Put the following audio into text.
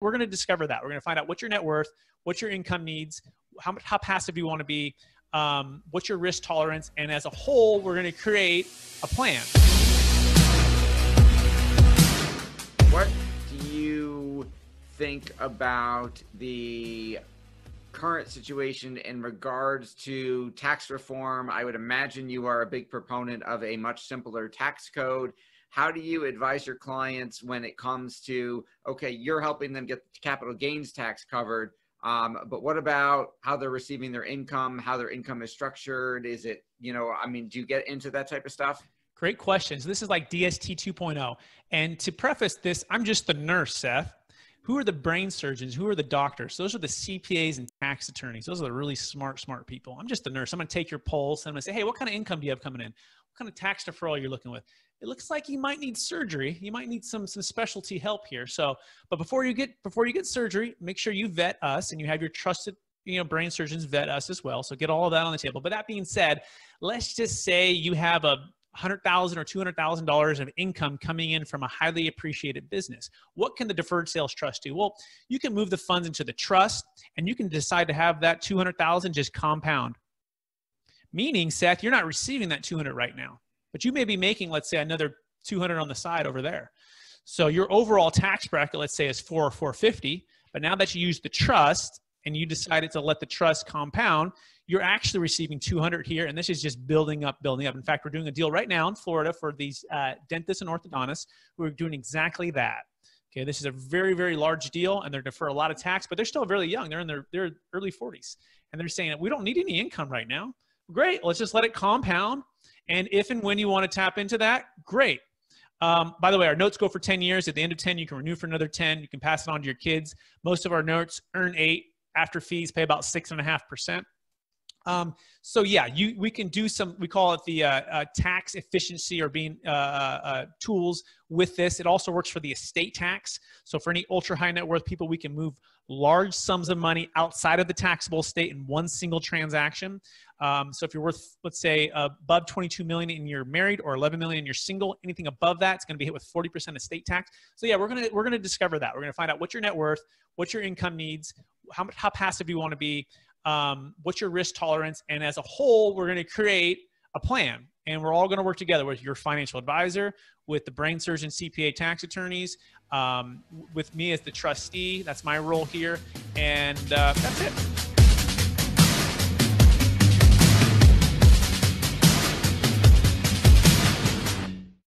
We're going to discover that. We're going to find out what's your net worth, what's your income needs, how passive you want to be, what's your risk tolerance, and as a whole, we're going to create a plan. What do you think about the current situation in regards to tax reform? I would imagine you are a big proponent of a much simpler tax code. How do you advise your clients when it comes to, okay, you're helping them get the capital gains tax covered, but what about how they're receiving their income, how their income is structured? Is it, do you get into that type of stuff? Great questions. This is like DST 2.0. And to preface this, I'm just the nurse, Seth. Who are the brain surgeons? Who are the doctors? Those are the CPAs and tax attorneys. Those are the really smart people. I'm just the nurse. I'm going to take your pulse and I'm going to say, hey, what kind of income do you have coming in? What kind of tax deferral you're looking with? It looks like you might need surgery. You might need some specialty help here. So, but before you get surgery, make sure you vet us and you have your trusted, brain surgeons vet us as well. So get all of that on the table. But that being said, let's just say you have $100,000 or $200,000 of income coming in from a highly appreciated business. What can the Deferred Sales Trust do? Well, you can move the funds into the trust and you can decide to have that $200,000 just compound. Meaning, Seth, you're not receiving that $200 right now, but you may be making, let's say, another $200 on the side over there. So your overall tax bracket, let's say, is $400 or $450. But now that you use the trust and you decided to let the trust compound, you're actually receiving $200 here, and this is just building up. In fact, we're doing a deal right now in Florida for these dentists and orthodontists who are doing exactly that. Okay, this is a very, very large deal, and they're defer a lot of tax, but they're still really young. They're in their early 40s, and they're saying that we don't need any income right now. Great, let's just let it compound, and if and when you want to tap into that, great. By the way, our notes go for 10 years. At the end of 10, you can renew for another 10. You can pass it on to your kids. Most of our notes earn 8. After fees, pay about 6.5%. So yeah, we can do some, we call it the tax efficiency or being tools with this. It also works for the estate tax. So for any ultra high net worth people, we can move large sums of money outside of the taxable estate in one single transaction. So if you're worth, let's say, above 22 million and you're married, or 11 million and you're single, anything above that, it's going to be hit with 40% estate tax. So yeah, we're going to discover that. We're going to find out what's your net worth, what's your income needs, how passive you want to be, what's your risk tolerance, and as a whole, we're going to create a plan. And we're all going to work together with your financial advisor, with the brain surgeon, CPA, tax attorneys, with me as the trustee. That's my role here. And that's it.